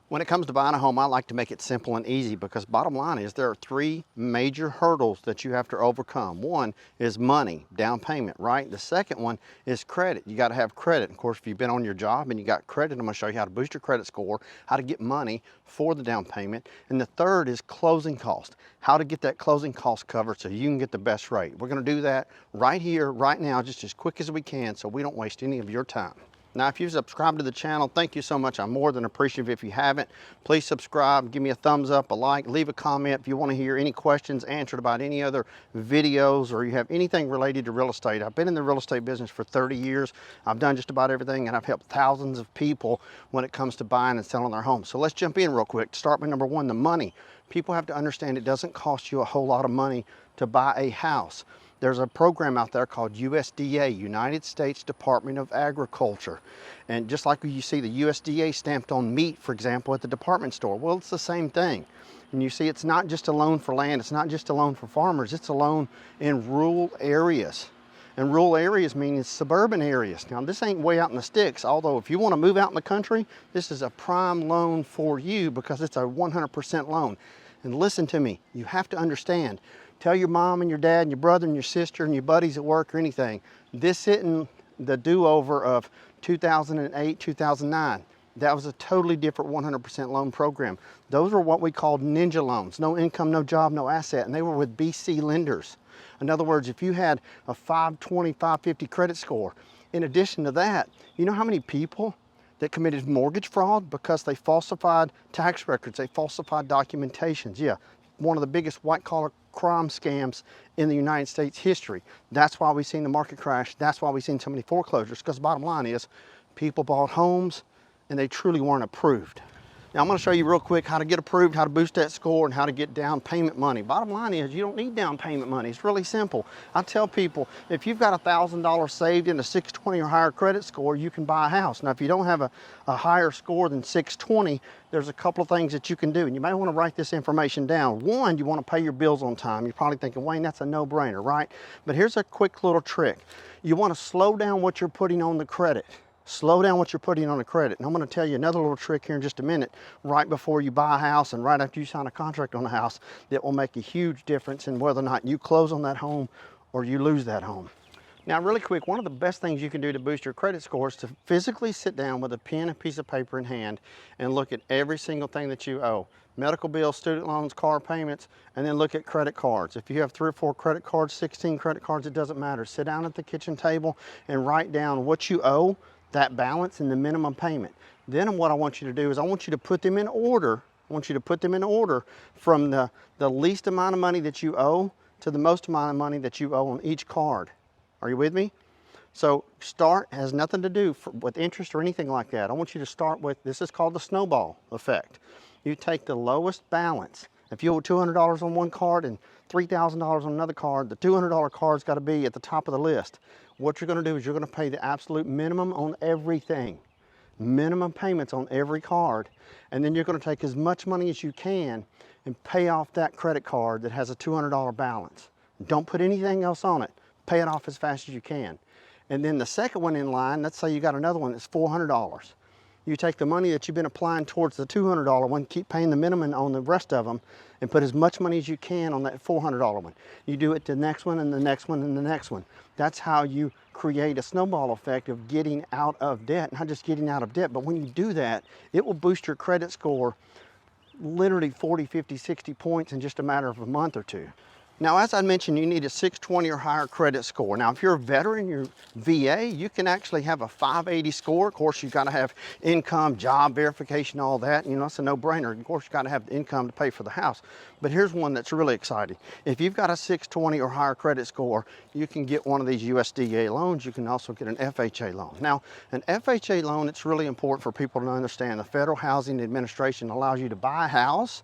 When it comes to buying a home, I like to make it simple and easy because bottom line is there are three major hurdles that you have to overcome. One is money, down payment, right? The second one is credit. You got to have credit. Of course, if you've been on your job and you got credit, I'm going to show you how to boost your credit score, how to get money for the down payment. And the third is closing cost, how to get that closing cost covered so you can get the best rate. We're going to do that right here, right now, just as quick as we can so we don't waste any of your time. Now, if you've subscribed to the channel, thank you so much. I'm more than appreciative. If you haven't, please subscribe, give me a thumbs up, a like, leave a comment if you want to hear any questions answered about any other videos or you have anything related to real estate. I've been in the real estate business for 30 years. I've done just about everything and I've helped thousands of people when it comes to buying and selling their homes. So let's jump in real quick. Start with number one, the money. People have to understand it doesn't cost you a whole lot of money to buy a house. There's a program out there called USDA, United States Department of Agriculture. And just like you see the USDA stamped on meat, for example, at the department store, well, it's the same thing. And you see, it's not just a loan for land, it's not just a loan for farmers, it's a loan in rural areas. And rural areas mean suburban areas. Now, this ain't way out in the sticks, although if you want to move out in the country, this is a prime loan for you because it's a 100% loan. And listen to me, you have to understand, tell your mom and your dad and your brother and your sister and your buddies at work or anything, this isn't the do-over of 2008, 2009. That was a totally different 100% loan program. Those were what we called ninja loans. No income, no job, no asset. And they were with BC lenders. In other words, if you had a 520, 550 credit score, in addition to that, you know how many people that committed mortgage fraud because they falsified tax records, they falsified documentations? Yeah, one of the biggest white-collar crime scams in the United States history. That's why we've seen the market crash. That's why we've seen so many foreclosures, because the bottom line is people bought homes and they truly weren't approved. Now, I'm going to show you real quick how to get approved, how to boost that score, and how to get down payment money. Bottom line is you don't need down payment money. It's really simple. I tell people, if you've got $1,000 saved in a 620 or higher credit score, you can buy a house. Now, if you don't have a higher score than 620, there's a couple of things that you can do, and you may want to write this information down. One, you want to pay your bills on time. You're probably thinking, Wayne, that's a no-brainer, right? But here's a quick little trick. You want to slow down what you're putting on the credit. Slow down what you're putting on the credit. And I'm going to tell you another little trick here in just a minute, right before you buy a house and right after you sign a contract on a house, that will make a huge difference in whether or not you close on that home or you lose that home. Now, really quick, one of the best things you can do to boost your credit score is to physically sit down with a pen and piece of paper in hand and look at every single thing that you owe. Medical bills, student loans, car payments, and then look at credit cards. If you have 3 or 4 credit cards, 16 credit cards, it doesn't matter. Sit down at the kitchen table and write down what you owe, that balance, and the minimum payment. Then what I want you to do is I want you to put them in order. I want you to put them in order from the least amount of money that you owe to the most amount of money that you owe on each card. Are you with me? So start has nothing to do with interest or anything like that. I want you to start with, this is called the snowball effect. You take the lowest balance. If you owe $200 on one card and $3,000 on another card, the $200 card's got to be at the top of the list. What you're going to do is you're going to pay the absolute minimum on everything. Minimum payments on every card. And then you're going to take as much money as you can and pay off that credit card that has a $200 balance. Don't put anything else on it. Pay it off as fast as you can. And then the second one in line, let's say you got another one that's $400. You take the money that you've been applying towards the $200 one, keep paying the minimum on the rest of them, and put as much money as you can on that $400 one. You do it to the next one and the next one and the next one. That's how you create a snowball effect of getting out of debt. Not just getting out of debt, but when you do that, it will boost your credit score literally 40, 50, 60 points in just a matter of a month or two. Now, as I mentioned, you need a 620 or higher credit score. Now, if you're a veteran, you're VA, you can actually have a 580 score. Of course, you've got to have income, job verification, all that. You know, it's a no-brainer. Of course, you've got to have the income to pay for the house. But here's one that's really exciting. If you've got a 620 or higher credit score, you can get one of these USDA loans. You can also get an FHA loan. Now, an FHA loan, it's really important for people to understand. The Federal Housing Administration allows you to buy a house,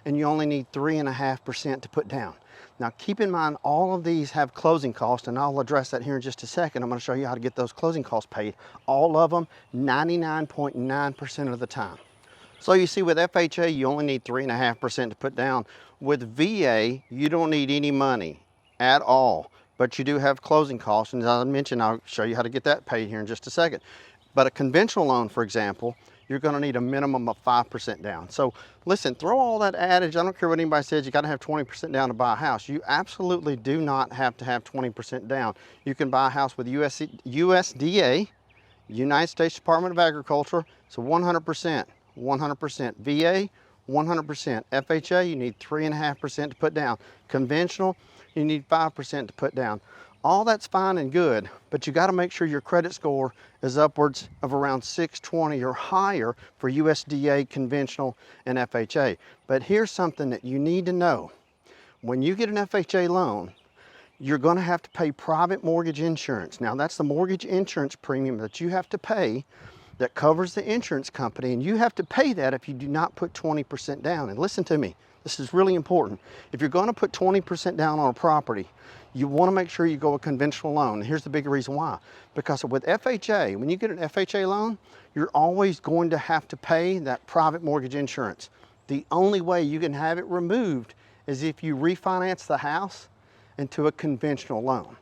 and you only need 3.5% to put down. Now, keep in mind, all of these have closing costs, and I'll address that here in just a second. I'm going to show you how to get those closing costs paid. All of them, 99.9% of the time. So you see, with FHA, you only need 3.5% to put down. With VA, you don't need any money at all, but you do have closing costs. And as I mentioned, I'll show you how to get that paid here in just a second. But a conventional loan, for example, you're gonna need a minimum of 5% down. So listen, throw all that adage, I don't care what anybody says, you gotta have 20% down to buy a house. You absolutely do not have to have 20% down. You can buy a house with USDA, United States Department of Agriculture, so 100%, 100%. VA, 100%. FHA, you need 3.5% to put down. Conventional, you need 5% to put down. All that's fine and good, but you got to make sure your credit score is upwards of around 620 or higher for USDA, conventional, and FHA. But here's something that you need to know. When you get an FHA loan, you're going to have to pay private mortgage insurance. Now, that's the mortgage insurance premium that you have to pay that covers the insurance company, and you have to pay that if you do not put 20% down. And listen to me, this is really important. If you're going to put 20% down on a property, you want to make sure you go a conventional loan. And here's the big reason why. Because with FHA, when you get an FHA loan, you're always going to have to pay that private mortgage insurance. The only way you can have it removed is if you refinance the house into a conventional loan.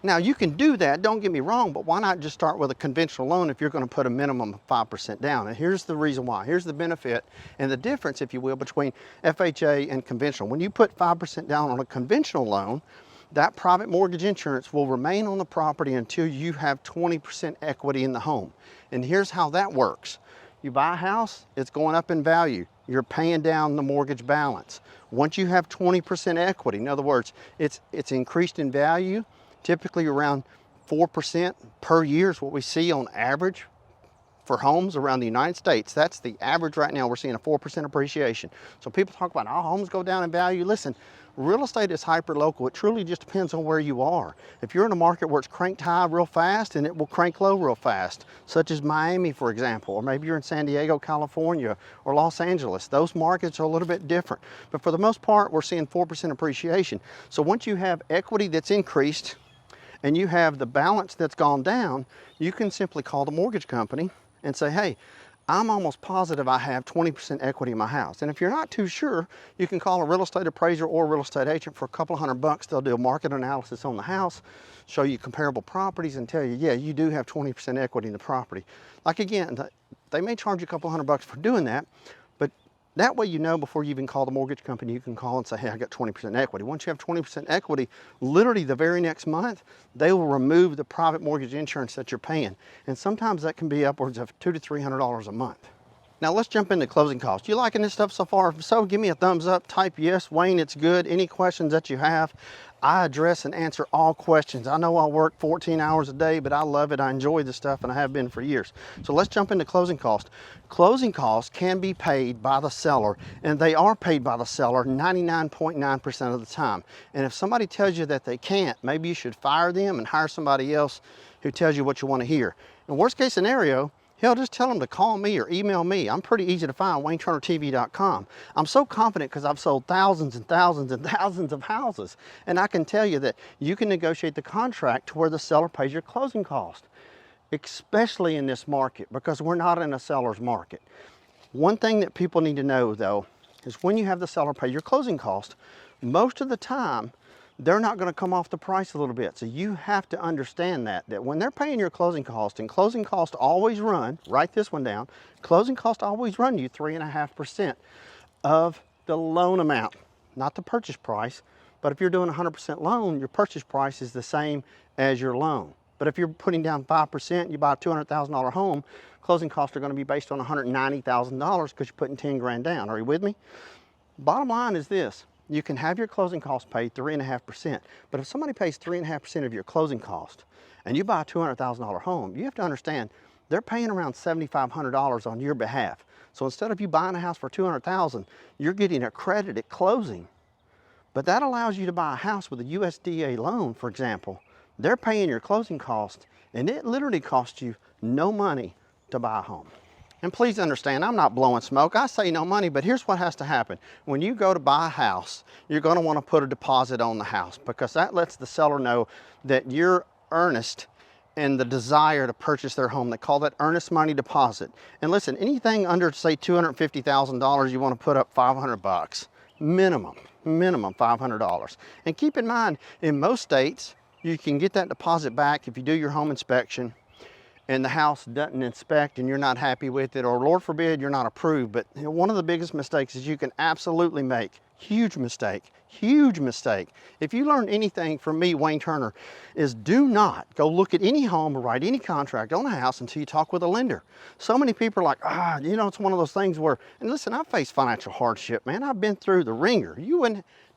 Now, you can do that, don't get me wrong, but why not just start with a conventional loan if you're going to put a minimum of 5% down? And here's the reason why. Here's the benefit and the difference, if you will, between FHA and conventional. When you put 5% down on a conventional loan, that private mortgage insurance will remain on the property until you have 20% equity in the home. And here's how that works. You buy a house, it's going up in value. You're paying down the mortgage balance. Once you have 20% equity, in other words, it's increased in value, typically around 4% per year is what we see on average for homes around the United States. That's the average right now. We're seeing a 4% appreciation. So people talk about, oh, homes go down in value. Listen, real estate is hyper-local. It truly just depends on where you are. If you're in a market where it's cranked high real fast, and it will crank low real fast, such as Miami, for example, or maybe you're in San Diego, California, or Los Angeles. Those markets are a little bit different. But for the most part, we're seeing 4% appreciation. So once you have equity that's increased, and you have the balance that's gone down, you can simply call the mortgage company and say, hey, I'm almost positive I have 20% equity in my house. And if you're not too sure, you can call a real estate appraiser or a real estate agent for a couple of $100. They'll do a market analysis on the house, show you comparable properties, and tell you, yeah, you do have 20% equity in the property. Like again, they may charge you a couple of $100 for doing that, but that way you know before you even call the mortgage company, you can call and say, hey, I got 20% equity. Once you have 20% equity, literally the very next month, they will remove the private mortgage insurance that you're paying. And sometimes that can be upwards of $200 to $300 a month. Now let's jump into closing costs. You liking this stuff so far? If so, give me a thumbs up, type yes. Wayne, it's good. Any questions that you have, I address and answer all questions. I know I work 14 hours a day, but I love it. I enjoy this stuff, and I have been for years. So let's jump into closing costs. Closing costs can be paid by the seller, and they are paid by the seller 99.9% of the time. And if somebody tells you that they can't, maybe you should fire them and hire somebody else who tells you what you want to hear. In worst case scenario, hell, just tell them to call me or email me. I'm pretty easy to find, WayneTurnerTV.com. I'm so confident because I've sold thousands and thousands and thousands of houses. And I can tell you that you can negotiate the contract to where the seller pays your closing cost, especially in this market, because we're not in a seller's market. One thing that people need to know, though, is when you have the seller pay your closing cost, most of the time, they're not going to come off the price a little bit. So you have to understand that when they're paying your closing cost, and closing costs always run, write this one down, closing costs always run you 3.5% of the loan amount, not the purchase price. But if you're doing a 100% loan, your purchase price is the same as your loan. But if you're putting down 5%, you buy a $200,000 home, closing costs are going to be based on $190,000 because you're putting 10 grand down. Are you with me? Bottom line is this. You can have your closing costs paid 3.5%, but if somebody pays 3.5% of your closing cost and you buy a $200,000 home, you have to understand they're paying around $7,500 on your behalf. So instead of you buying a house for $200,000, you're getting a credit at closing. But that allows you to buy a house with a USDA loan, for example. They're paying your closing cost, and it literally costs you no money to buy a home. And please understand, I'm not blowing smoke. I say no money, but here's what has to happen. When you go to buy a house, you're going to want to put a deposit on the house because that lets the seller know that you're earnest in the desire to purchase their home. They call that earnest money deposit. And listen, anything under, say, $250,000, you want to put up $500. Minimum $500. And keep in mind, in most states, you can get that deposit back if you do your home inspection and the house doesn't inspect and you're not happy with it, or Lord forbid you're not approved. But one of the biggest mistakes is you can absolutely make, huge mistake, if you learned anything from me, Wayne Turner, is do not go look at any home or write any contract on a house until you talk with a lender. So many people are like, you know, it's one of those things where, and listen, I've faced financial hardship, man. I've been through the ringer.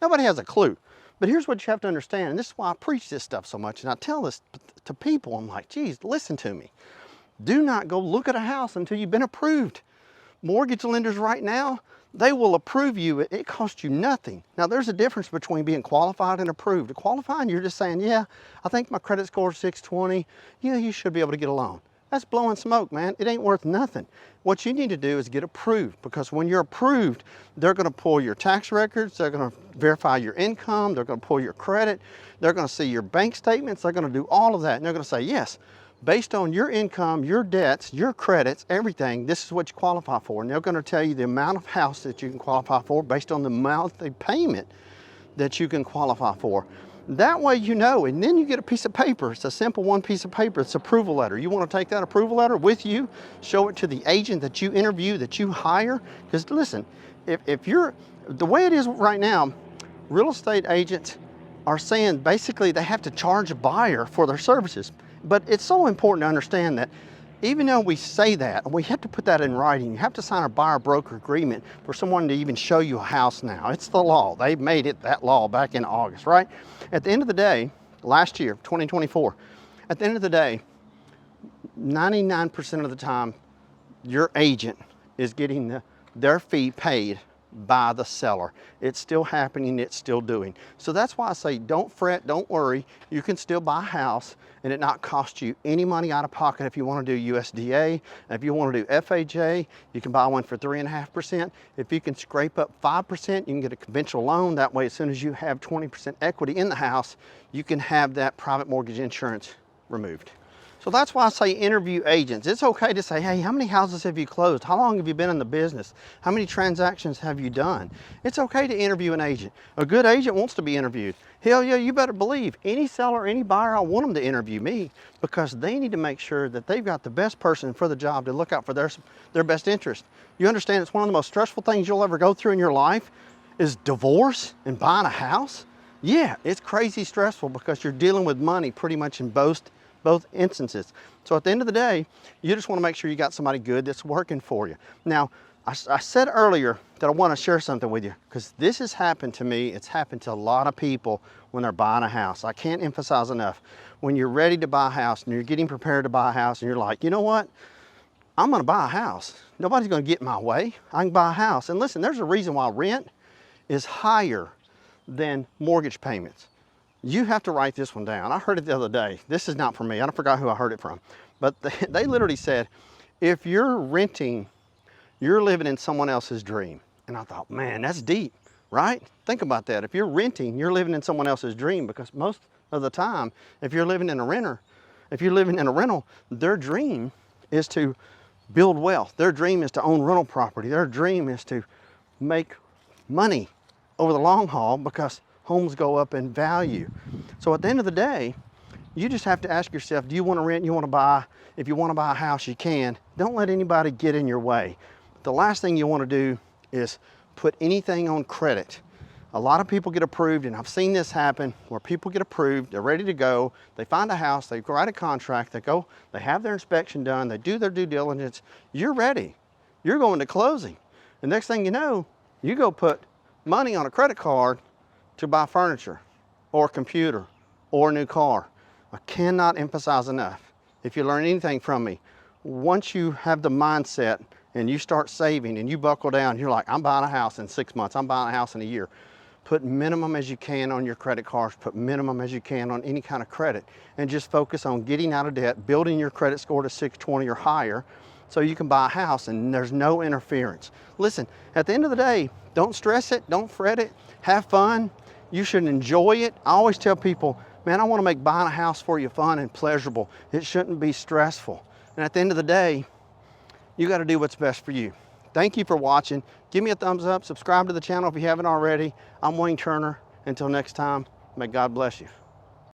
Nobody has a clue. But here's what you have to understand, and this is why I preach this stuff so much, and I tell this to people. I'm like, geez, listen to me. Do not go look at a house until you've been approved. Mortgage lenders right now, they will approve you. It costs you nothing. Now, there's a difference between being qualified and approved. Qualifying, you're just saying, yeah, I think my credit score is 620. Yeah, you should be able to get a loan. That's blowing smoke, man. It ain't worth nothing. What you need to do is get approved, because when you're approved, they're going to pull your tax records, they're going to verify your income, they're going to pull your credit, they're going to see your bank statements, they're going to do all of that, and they're going to say, yes, based on your income, your debts, your credits, everything, this is what you qualify for. And they're going to tell you the amount of house that you can qualify for based on the monthly payment that you can qualify for. That way you know, and then you get a piece of paper. It's a simple one piece of paper. It's approval letter. You want to take that approval letter with you, show it to the agent that you interview, that you hire. Because listen, if you're, the way it is right now, real estate agents are saying basically they have to charge a buyer for their services. But it's so important to understand that even though we say that, we have to put that in writing. You have to sign a buyer-broker agreement for someone to even show you a house now. It's the law. They made it that law back in August, right? At the end of the day, last year, 2024, at the end of the day, 99% of the time, your agent is getting their fee paid by the seller. It's still happening, it's still doing. So that's why I say don't fret, don't worry. You can still buy a house and it not cost you any money out of pocket. If you want to do USDA, if you want to do FHA, you can buy one for 3.5%. If you can scrape up 5%, you can get a conventional loan. That way, as soon as you have 20% equity in the house, you can have that private mortgage insurance removed. So that's why I say interview agents. It's okay to say, hey, how many houses have you closed? How long have you been in the business? How many transactions have you done? It's okay to interview an agent. A good agent wants to be interviewed. Hell yeah, you better believe any seller, any buyer, I want them to interview me, because they need to make sure that they've got the best person for the job to look out for their best interest. You understand it's one of the most stressful things you'll ever go through in your life is divorce and buying a house? Yeah, it's crazy stressful because you're dealing with money pretty much in both instances. So at the end of the day, you just want to make sure you got somebody good that's working for you. Now, I said earlier that I want to share something with you, because this has happened to me. It's happened to a lot of people when they're buying a house. I can't emphasize enough. When you're ready to buy a house and you're getting prepared to buy a house and you're like, you know what? I'm going to buy a house. Nobody's going to get in my way. I can buy a house. And listen, there's a reason why rent is higher than mortgage payments. You have to write this one down. I heard it the other day. This is not from me. I forgot who I heard it from. But they literally said, if you're renting, you're living in someone else's dream. And I thought, man, that's deep, right? Think about that. If you're renting, you're living in someone else's dream, because most of the time, if you're living in a rental, their dream is to build wealth. Their dream is to own rental property. Their dream is to make money over the long haul, because homes go up in value. So at the end of the day, you just have to ask yourself, do you want to rent, you want to buy? If you want to buy a house, you can. Don't let anybody get in your way. The last thing you want to do is put anything on credit. A lot of people get approved, and I've seen this happen where people get approved, they're ready to go, they find a house, they write a contract, they have their inspection done, they do their due diligence, you're ready. You're going to closing. The next thing you know, you go put money on a credit card to buy furniture or a computer or a new car. I cannot emphasize enough. If you learn anything from me, once you have the mindset and you start saving and you buckle down, you're like, I'm buying a house in 6 months, I'm buying a house in a year. Put minimum as you can on your credit cards, put minimum as you can on any kind of credit, and just focus on getting out of debt, building your credit score to 620 or higher, so you can buy a house and there's no interference. Listen, at the end of the day, don't stress it, don't fret it, have fun. You should enjoy it. I always tell people, man, I want to make buying a house for you fun and pleasurable. It shouldn't be stressful. And at the end of the day, you got to do what's best for you. Thank you for watching. Give me a thumbs up, subscribe to the channel if you haven't already. I'm Wayne Turner. Until next time, may God bless you.